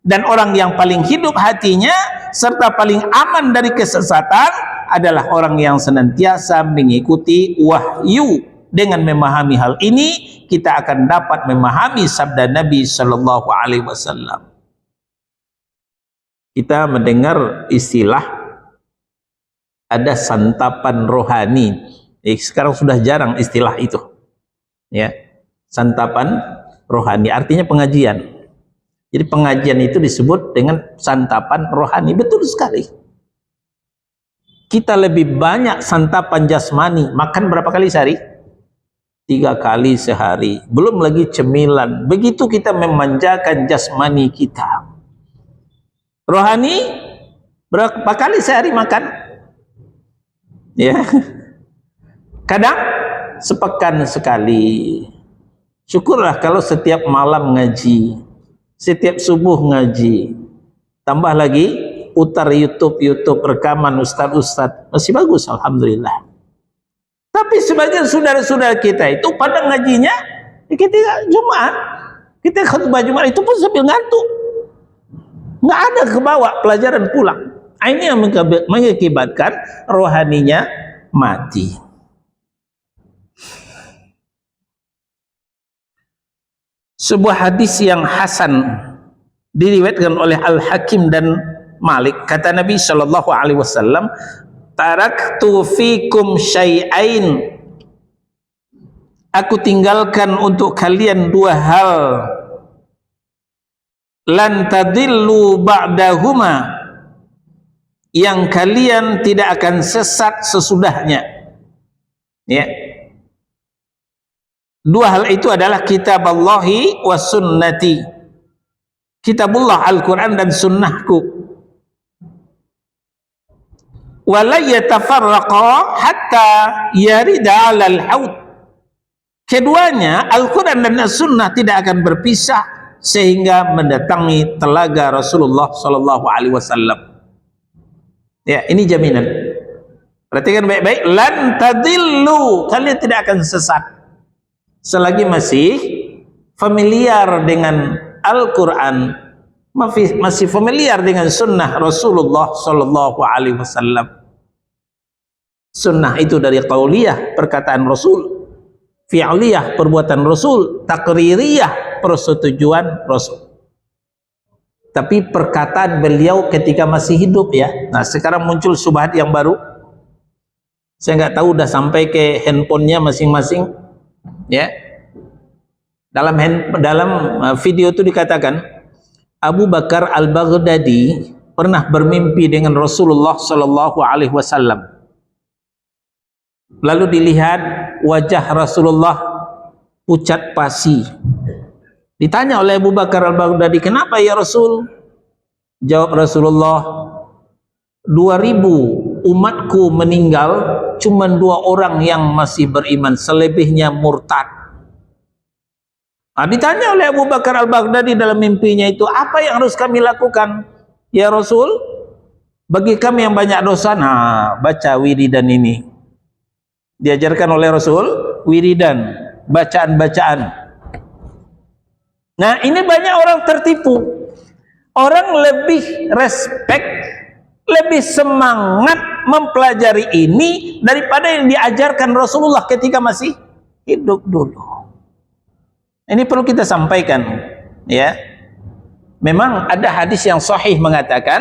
Dan orang yang paling hidup hatinya serta paling aman dari kesesatan adalah orang yang senantiasa mengikuti wahyu. Dengan memahami hal ini, kita akan dapat memahami sabda Nabi Sallallahu Alaihi Wasallam. Kita mendengar istilah ada santapan rohani. Sekarang sudah jarang istilah itu. Ya, santapan rohani artinya pengajian. Jadi pengajian itu disebut dengan santapan rohani. Betul sekali. Kita lebih banyak santapan jasmani. Makan berapa kali sehari? 3 kali sehari. Belum lagi cemilan. Begitu kita memanjakan jasmani kita. Rohani berapa kali sehari makan? Ya. Kadang sepekan sekali. Syukurlah kalau setiap malam ngaji, setiap subuh ngaji, tambah lagi putar YouTube rekaman ustaz-ustaz, masih bagus, alhamdulillah. Tapi sebagian saudara-saudara kita itu pada ngajinya ketika Jumat, kita khutbah Jumat itu pun sambil ngantuk, nggak ada kebawa pelajaran pulang. Ini yang mengakibatkan rohaninya mati. Sebuah hadis yang hasan diriwayatkan oleh Al-Hakim dan Malik, kata Nabi Shallallahu Alaihi Wasallam, taraktu fikum syai'ain, aku tinggalkan untuk kalian 2 hal, lan tadillu ba'dahuma, yang kalian tidak akan sesat sesudahnya. Ya, 2 hal itu adalah kitab Allahi wa sunnati, kitabullah Al-Quran dan sunnahku. Wala yatafarraqa hatta yarida 'alal haud, keduanya Al-Quran dan As-Sunnah tidak akan berpisah sehingga mendatangi telaga Rasulullah Sallallahu Alaihi Wasallam. Ya, ini jaminan. Perhatikan baik-baik, lan tadillu, kalian tidak akan sesat selagi masih familiar dengan Al-Quran, masih familiar dengan sunnah Rasulullah Sallallahu Alaihi Wasallam. Sunnah itu dari qauliyah, perkataan Rasul, fi'liyah, perbuatan Rasul, takririyah, persetujuan Rasul. Tapi perkataan beliau ketika masih hidup, ya. Nah, sekarang muncul syubhat yang baru. Saya nggak tahu udah sampai ke handphonenya masing-masing, ya. Dalam video itu dikatakan Abu Bakar Al-Baghdadi pernah bermimpi dengan Rasulullah Sallallahu Alaihi Wasallam. Lalu dilihat wajah Rasulullah pucat pasi. Ditanya oleh Abu Bakar Al-Baghdadi, kenapa ya Rasul? Jawab Rasulullah, 2000 umatku meninggal cuma 2 orang yang masih beriman, selebihnya murtad. Ditanya oleh Abu Bakar Al-Baghdadi dalam mimpinya itu, apa yang harus kami lakukan ya Rasul bagi kami yang banyak dosa? Baca wiridan ini. Diajarkan oleh Rasul wiridan, bacaan-bacaan. Nah, ini banyak orang tertipu. Orang lebih respect, lebih semangat mempelajari ini daripada yang diajarkan Rasulullah ketika masih hidup dulu. Ini perlu kita sampaikan, ya. Memang ada hadis yang sahih mengatakan,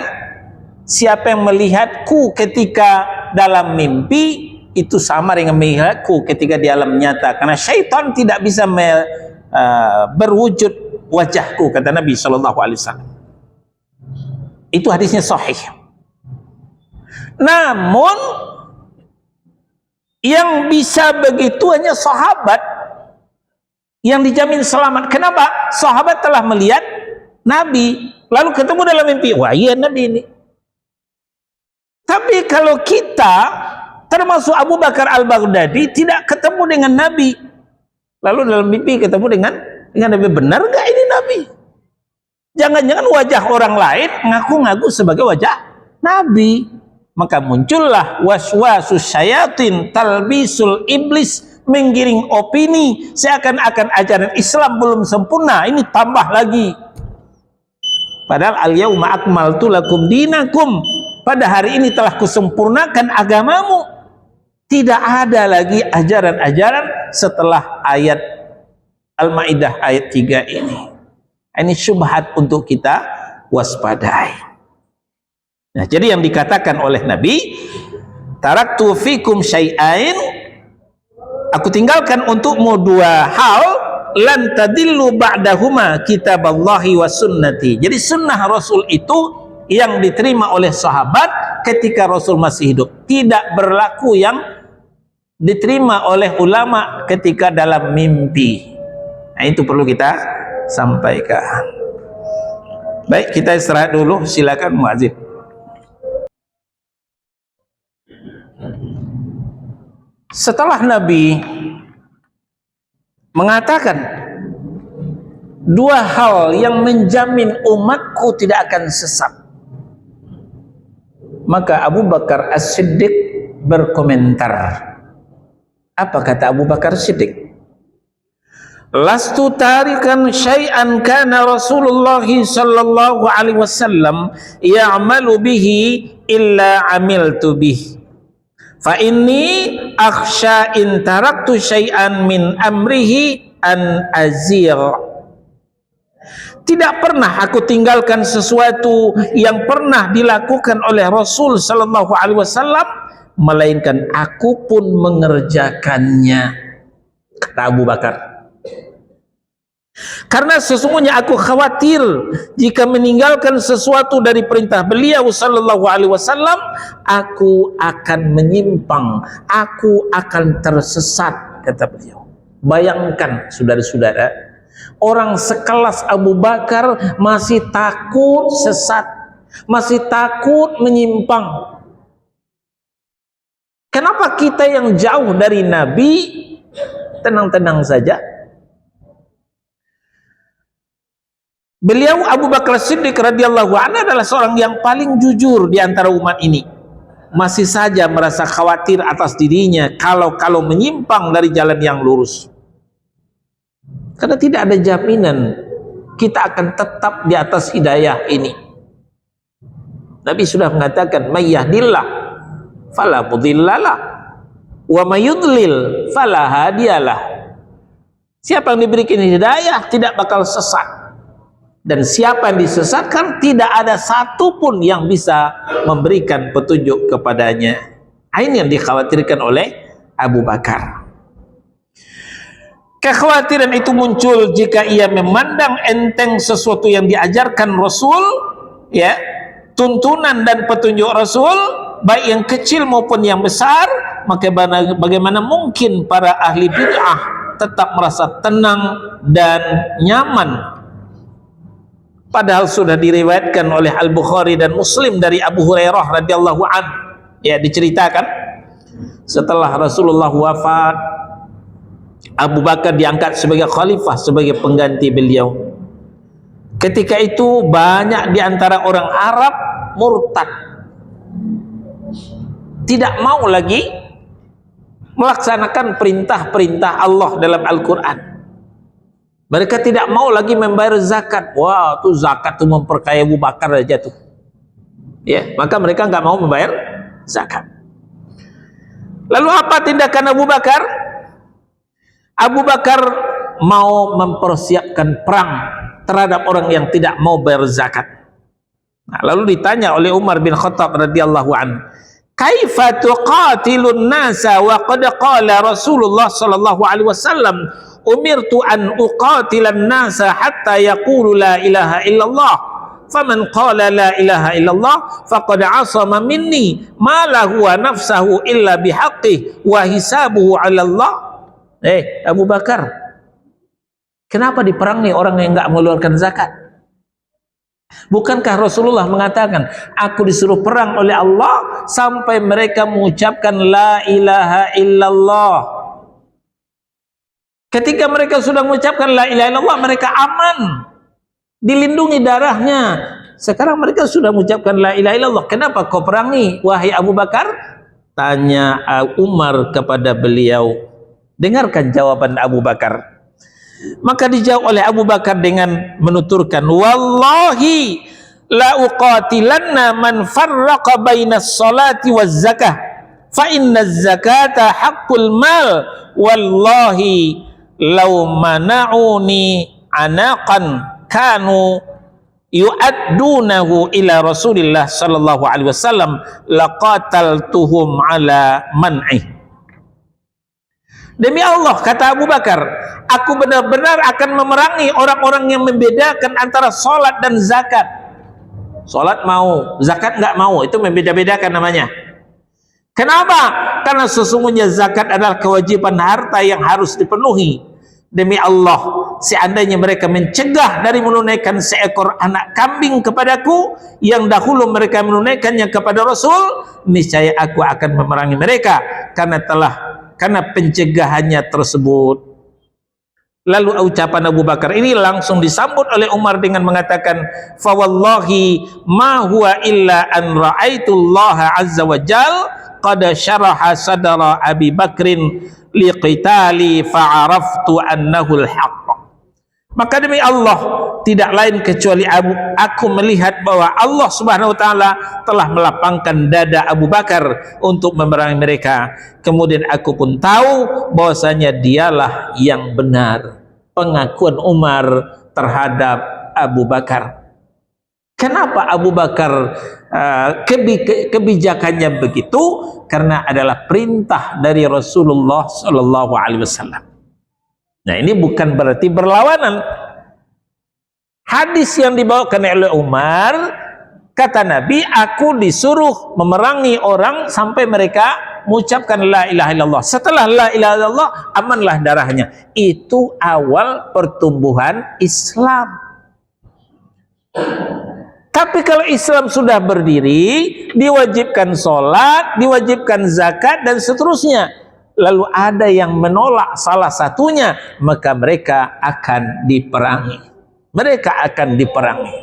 siapa yang melihatku ketika dalam mimpi itu sama dengan melihatku ketika di alam nyata, karena syaitan tidak bisa berwujud wajahku, kata Nabi SAW. Itu hadisnya sahih. Namun yang bisa begitu hanya sahabat yang dijamin selamat. Kenapa? Sahabat telah melihat Nabi, lalu ketemu dalam mimpi, wah iya Nabi ini. Tapi kalau kita, termasuk Abu Bakar Al-Baghdadi, tidak ketemu dengan Nabi, lalu dalam mimpi ketemu dengan Nabi, benar nggak ini Nabi? Jangan-jangan wajah orang lain ngaku-ngaku sebagai wajah Nabi. Maka muncullah waswasus syayatin, talbisul iblis, menggiring opini seakan-akan ajaran Islam belum sempurna, ini tambah lagi. Padahal al-yauma akmaltu lakum dinakum, pada hari ini telah kusempurnakan agamamu. Tidak ada lagi ajaran-ajaran setelah ayat Al-Maidah ayat 3 ini. Ini syubhat untuk kita waspadai. Nah, jadi yang dikatakan oleh Nabi, taraktu fikum syai'ain, aku tinggalkan untukmu 2 hal, lan tadillu ba'dahuma kitaballahi wa sunnati. Jadi sunnah Rasul itu yang diterima oleh sahabat ketika Rasul masih hidup, tidak berlaku yang diterima oleh ulama ketika dalam mimpi. Nah, itu perlu kita sampaikan. Baik, kita istirahat dulu, silakan muadzin. Setelah Nabi mengatakan 2 hal yang menjamin umatku tidak akan sesat, maka Abu Bakar As-Siddiq berkomentar. Apa kata Abu Bakar As-Siddiq? Lastu tarikan syai'an kana Rasulullah sallallahu alaihi wasallam ya'malu bihi illa amiltu bihi. Fa inni akhsha in taraktu syai'an min amrihi an azir. Tidak pernah aku tinggalkan sesuatu yang pernah dilakukan oleh Rasul sallallahu alaihi wasallam melainkan aku pun mengerjakannya, kata Abu Bakar. Karena sesungguhnya aku khawatir jika meninggalkan sesuatu dari perintah beliau sallallahu alaihi wasallam, aku akan menyimpang, aku akan tersesat, kata beliau. Bayangkan saudara-saudara, orang sekelas Abu Bakar masih takut sesat, masih takut menyimpang. Kenapa kita yang jauh dari Nabi tenang-tenang saja? Beliau Abu Bakar Siddiq radhiyallahu anhu adalah seorang yang paling jujur di antara umat ini. Masih saja merasa khawatir atas dirinya kalau menyimpang dari jalan yang lurus. Karena tidak ada jaminan kita akan tetap di atas hidayah ini. Nabi sudah mengatakan, "May yahdillah fala mudhillalah wa may yudlil fala hadiyalah." Siapa yang diberikan hidayah tidak bakal sesat. Dan siapa yang disesatkan tidak ada satupun yang bisa memberikan petunjuk kepadanya. Ini yang dikhawatirkan oleh Abu Bakar. Kekhawatiran itu muncul jika ia memandang enteng sesuatu yang diajarkan Rasul, ya, tuntunan dan petunjuk Rasul, baik yang kecil maupun yang besar. Maka bagaimana mungkin para ahli bid'ah tetap merasa tenang dan nyaman? Padahal sudah diriwayatkan oleh Al-Bukhari dan Muslim dari Abu Hurairah radhiyallahu anhu, ya, diceritakan Setelah Rasulullah wafat, Abu Bakar diangkat sebagai khalifah, sebagai pengganti beliau. Ketika itu banyak di antara orang Arab murtad, tidak mau lagi melaksanakan perintah-perintah Allah dalam Al-Quran. Mereka tidak mau lagi membayar zakat. Wah, tuh zakat tuh memperkaya Abu Bakar aja tuh. Ya, maka mereka nggak mau membayar zakat. Lalu apa tindakan Abu Bakar? Abu Bakar mau mempersiapkan perang terhadap orang yang tidak mau bayar zakat. Nah, lalu ditanya oleh Umar bin Khattab radhiyallahu anhu, "Kaifa tuqatilun nasa wa qad qala Rasulullah sallallahu alaihi wasallam, umirtu an uqatilan nasa hatta yaqulu la ilaha illallah. Faman qala la ilaha illallah faqad asama minni ma lahu wa nafsahu illa bihaqqihi wa hisabuhu 'ala Allah." Abu Bakar, kenapa diperangi orang yang enggak mengeluarkan zakat? Bukankah Rasulullah mengatakan, aku disuruh perang oleh Allah sampai mereka mengucapkan la ilaha illallah. Ketika mereka sudah mengucapkan la ilaha illallah, mereka aman, dilindungi darahnya. Sekarang mereka sudah mengucapkan la ilaha illallah, kenapa kau perangi wahai Abu Bakar? Tanya Umar kepada beliau. Dengarkan jawaban Abu Bakar. Maka dijawab oleh Abu Bakar dengan menuturkan, wallahi la uqatilanna man farraqa bainas salati waz zakah fa inna zakata haqqul mal wallahi law mana'uni anaqan kanu yu'addunahu ila Rasulillah sallallahu alaihi wasallam laqataltuhum ala man'i. Demi Allah, kata Abu Bakar, aku benar-benar akan memerangi orang-orang yang membedakan antara sholat dan zakat. Sholat mau, zakat nggak mau, itu membeda-bedakan namanya. Kenapa? Karena sesungguhnya zakat adalah kewajiban harta yang harus dipenuhi. Demi Allah, seandainya mereka mencegah dari menunaikan seekor anak kambing kepadaku yang dahulu mereka menunaikannya kepada Rasul, niscaya aku akan memerangi mereka karena pencegahannya tersebut. Lalu ucapan Abu Bakar ini langsung disambut oleh Umar dengan mengatakan, fa wallahi ma huwa illa an ra'aitullaha azza wa jal qad syaraha sadara Abi Bakrin liqitali fa'araftu annahu al-haq. Maka demi Allah, tidak lain kecuali aku melihat bahwa Allah Subhanahu wa taala telah melapangkan dada Abu Bakar untuk memerangi mereka. Kemudian aku pun tahu bahwasanya dialah yang benar. Pengakuan Umar terhadap Abu Bakar. Kenapa Abu Bakar kebijakannya begitu? Karena adalah perintah dari Rasulullah sallallahu alaihi wasallam. Nah, ini bukan berarti berlawanan. Hadis yang dibawakan oleh Umar, kata Nabi, aku disuruh memerangi orang sampai mereka mengucapkan la ilaha illallah. Setelah la ilaha illallah, amanlah darahnya. Itu awal pertumbuhan Islam. Tapi kalau Islam sudah berdiri, diwajibkan sholat, diwajibkan zakat, dan seterusnya, lalu ada yang menolak salah satunya, maka mereka akan diperangi. Mereka akan diperangi.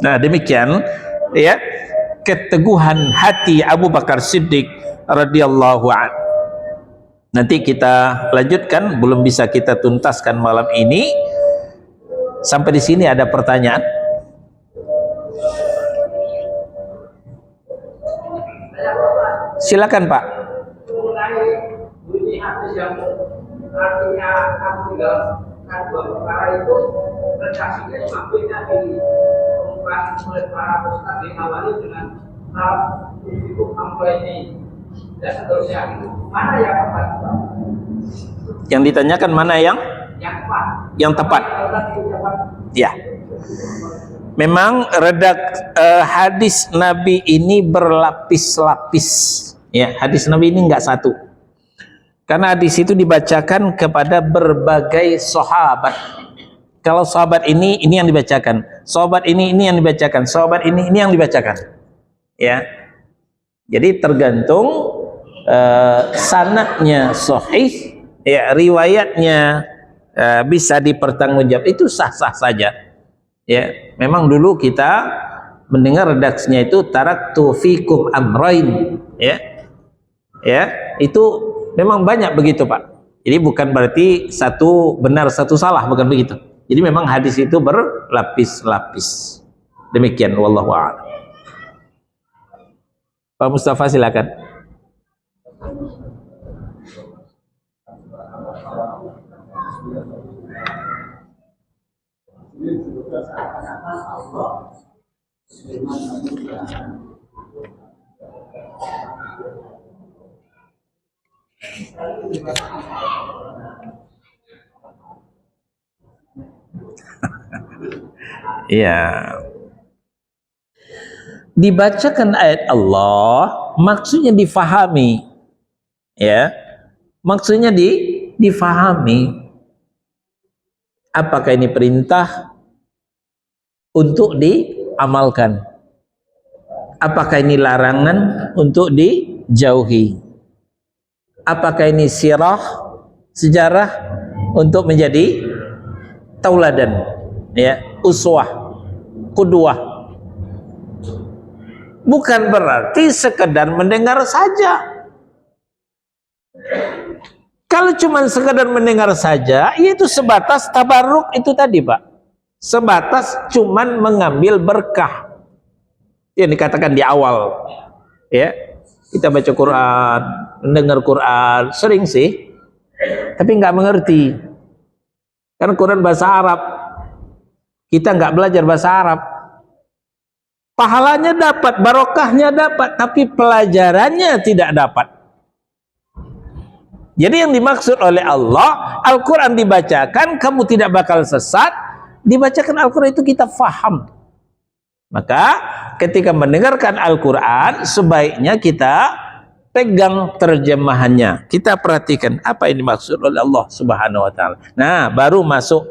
Nah, demikian ya keteguhan hati Abu Bakar Siddiq radhiyallahu anhu. Nanti kita lanjutkan, belum bisa kita tuntaskan malam ini. Sampai di sini ada pertanyaan? Silakan, Pak. Bunyi hadis yang artinya kamu tinggalkan dua perkara itu redaksinya maksudnya dikemukakan oleh para ustaz yang awali dengan hukum ampleni dan seterusnya. Mana yang tepat? Yang ditanyakan mana yang tepat? Yang tepat. Ya. Memang hadis Nabi ini berlapis-lapis. Ya, hadis Nabi ini enggak satu. Karena hadis itu dibacakan kepada berbagai sahabat. Kalau sahabat ini yang dibacakan. Sahabat ini yang dibacakan. Sahabat ini yang dibacakan. Ya. Jadi tergantung sanadnya sahih, ya riwayatnya bisa dipertanggungjawab, itu sah-sah saja. Ya, memang dulu kita mendengar redaksinya itu taraktu fikum amrain, ya. Ya, itu memang banyak begitu, Pak. Jadi bukan berarti satu benar satu salah, bukan begitu. Jadi memang hadis itu berlapis-lapis. Demikian, wallahu a'lam. Pak Mustafa silakan. Iya. Dibacakan ayat Allah, maksudnya difahami. Ya. Maksudnya difahami. Apakah ini perintah untuk diamalkan? Apakah ini larangan untuk dijauhi? Apakah ini sirah, sejarah untuk menjadi tauladan, ya, uswah, qudwah? Bukan berarti sekedar mendengar saja. Kalau cuma sekedar mendengar saja, itu sebatas tabarruk itu tadi, Pak. Sebatas cuman mengambil berkah. Yang dikatakan di awal, ya. Kita baca Quran, mendengar Quran, sering sih, tapi nggak mengerti. Karena Quran bahasa Arab, kita nggak belajar bahasa Arab. Pahalanya dapat, barokahnya dapat, tapi pelajarannya tidak dapat. Jadi yang dimaksud oleh Allah, Al-Quran dibacakan, kamu tidak bakal sesat. Dibacakan Al-Quran itu kita faham. Maka ketika mendengarkan Al-Quran, sebaiknya kita pegang terjemahannya. Kita perhatikan apa yang dimaksud oleh Allah Subhanahu wa Ta'ala. Nah, baru masuk,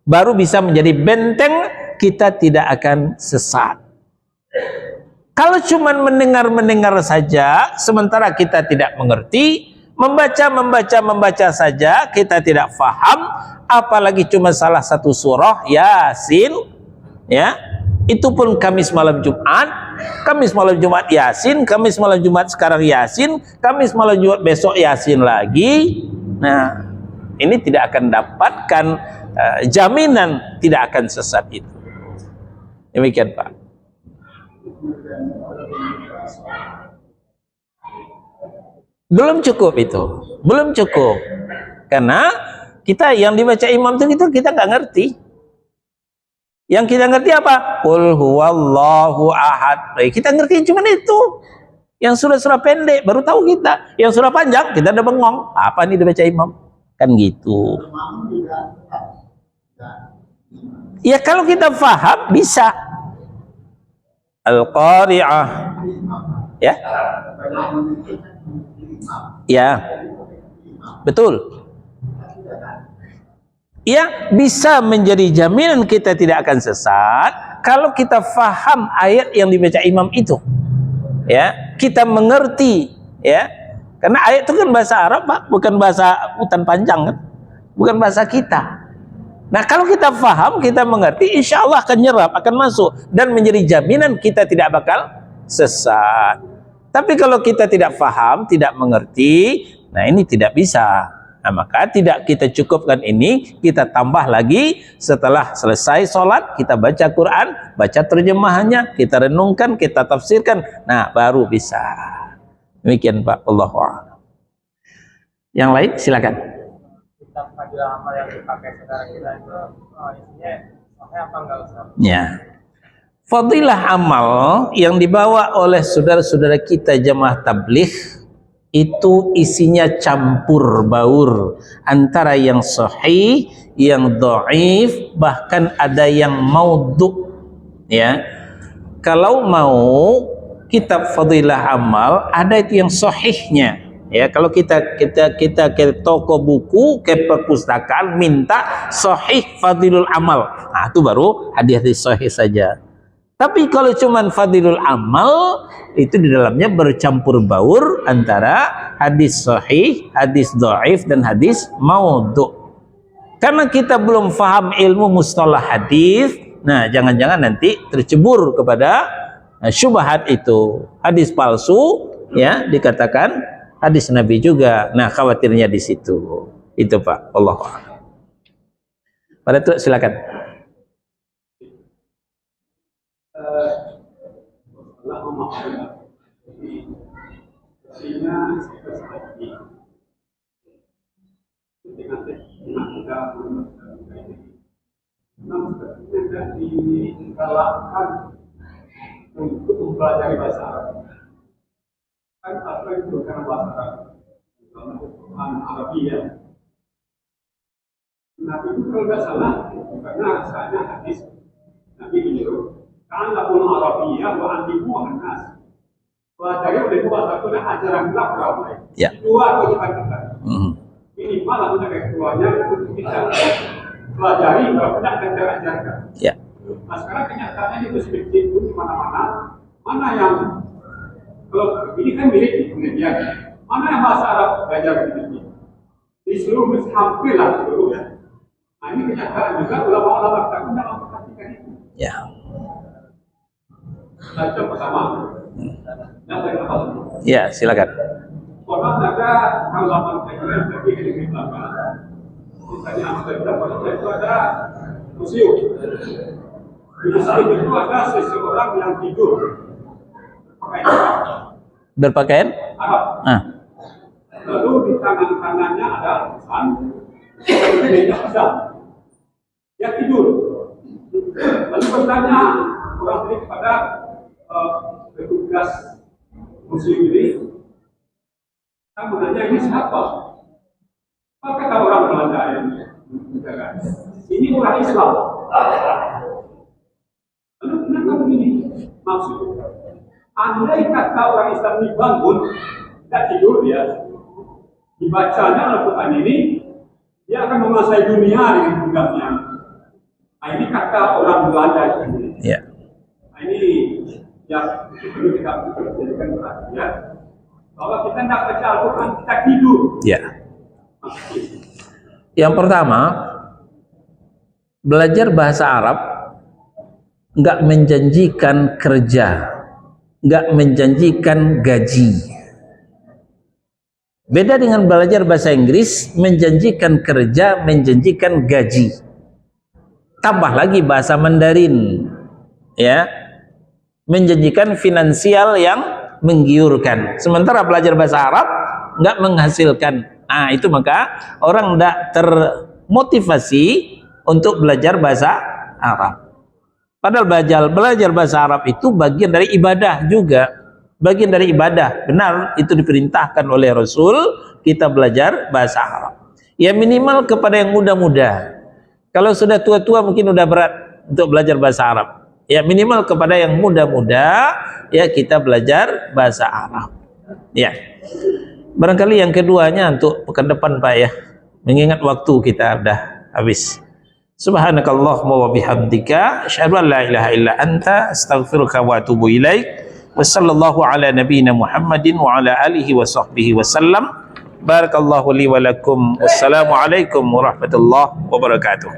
baru bisa menjadi benteng, kita tidak akan sesat. Kalau cuma mendengar saja, sementara kita tidak mengerti, membaca saja, kita tidak faham, apalagi cuma salah satu surah, Yasin, ya, itu pun Kamis malam Jumat, Kamis malam Jumat Yasin, Kamis malam Jumat sekarang Yasin, Kamis malam Jumat besok Yasin lagi. Nah, ini tidak akan dapatkan jaminan tidak akan sesat itu. Demikian, Pak. Belum cukup itu, belum cukup, karena kita yang dibaca imam itu kita nggak ngerti. Yang kita ngerti apa? Qul huwallahu ahad. Kita ngerti cuma itu. Yang surah-surah pendek baru tahu kita. Yang surah panjang kita udah bengong. Apa nih dibaca imam? Kan gitu. Ya kalau kita faham bisa. Al-Qari'ah. Ya. Ya. Betul. Ya, bisa menjadi jaminan kita tidak akan sesat kalau kita faham ayat yang dibaca imam itu. Ya, kita mengerti, ya. Karena ayat itu kan bahasa Arab, Pak, bukan bahasa hutan panjang kan? Bukan bahasa kita. Nah, kalau kita faham, kita mengerti, insya Allah akan nyerap, akan masuk dan menjadi jaminan kita tidak bakal sesat. Tapi kalau kita tidak faham, tidak mengerti, nah ini tidak bisa. Nah, maka tidak kita cukupkan ini, kita tambah lagi setelah selesai sholat, kita baca Quran, baca terjemahannya, kita renungkan, kita tafsirkan, nah baru bisa. Demikian, Pak. Allahu a'lam. Yang lain silakan. Kitab Fadilah Amal yang dipakai saudara kita itu isinya sahih apa enggak, Ustaz? Ya. Fadilah amal yang dibawa oleh saudara-saudara kita jamaah tabligh itu isinya campur baur antara yang sahih, yang dhaif, bahkan ada yang maudhu, ya. Kalau mau kitab Fadilah Amal ada itu yang sahihnya, ya. Kalau kita ke toko buku, ke perpustakaan minta sahih Fadilul Amal, nah itu baru hadis-hadis sahih saja. Tapi kalau cuman fadilul amal, itu di dalamnya bercampur baur antara hadis sahih, hadis dhaif, dan hadis maudhu. Karena kita belum faham ilmu mustalah hadis, nah jangan-jangan nanti tercebur kepada syubhat itu. Hadis palsu, ya dikatakan hadis Nabi juga. Nah khawatirnya di situ. Itu Pak. Allahu a'lam. Pada itu silakan. Untuk mempelajari bahasa Arab. Kan apa itu karena bahasa Arab? Quran Arabia. Nabi itu kalau nggak salah, karena asalnya hadis Nabi menyuruh karena pun Arabia wa antimu anas. Pelajari oleh bahasa itu dan ajaranlah orang lain. Ya. Dua kewajiban kita. Ini malah menjaga keduanya untuk kita pelajari kalau tidak kita ajarkan. Ya. Nah sekarang kenyataannya di perspektif itu di mana-mana, mana yang kalau ini kan milik di penelitian, mana yang bahasa Arab belajar di di seluruh hampir lah seluruhnya. Nah ini kenyataan juga ulama-ulama kita tidak memperhatikan itu. Ya. Nah itu pertama. Yang kedua, Ya, silakan. orang ada halaman teknik tapi di belakang. Misalnya Amsterdam itu ada museum. Di museum itu ada seseorang yang tidur pakai Berpakaian? Arab. Lalu di tangan kanannya ada tulisan meja besar. Dia tidur. Lalu bertanya orang ini kepada petugas museum ini, saya menanya ini siapa? Apa kata orang Belanda ini? Ini orang Islam. Lalu kenapa begini? Maksudnya, andai kata orang Islam dibangun, tidak tidur dia, dibacanya Al-Quran ini, dia akan menguasai dunia dengan mudahnya. Nah, ini kata orang Belanda ini. Ya. Nah, ini yang perlu kita jadikan perhatian. Bahwa kita tidak baca Al-Quran, kita tidur. Ya. Yang pertama, belajar bahasa Arab nggak menjanjikan kerja, nggak menjanjikan gaji. Beda dengan belajar bahasa Inggris, menjanjikan kerja, menjanjikan gaji. Tambah lagi bahasa Mandarin, ya, menjanjikan finansial yang menggiurkan. Sementara belajar bahasa Arab nggak menghasilkan. Nah, itu maka orang tidak termotivasi untuk belajar bahasa Arab. Padahal belajar bahasa Arab itu bagian dari ibadah juga. Bagian dari ibadah. Benar, itu diperintahkan oleh Rasul, kita belajar bahasa Arab. Ya minimal kepada yang muda-muda. Kalau sudah tua-tua mungkin udah berat untuk belajar bahasa Arab. Ya minimal kepada yang muda-muda, ya kita belajar bahasa Arab. Ya. Barangkali yang keduanya untuk pekan depan Pak ya. Mengingat waktu kita udah habis. Subhanakallahumma wa bihamdika asyhadu an la ilaha illa anta astaghfiruka wa atubu ilaik. Wassallallahu ala nabiyyina Muhammadin wa ala alihi wa sahbihi wasallam. Barakallahu li wa lakum. Wassalamu alaikum warahmatullahi wabarakatuh.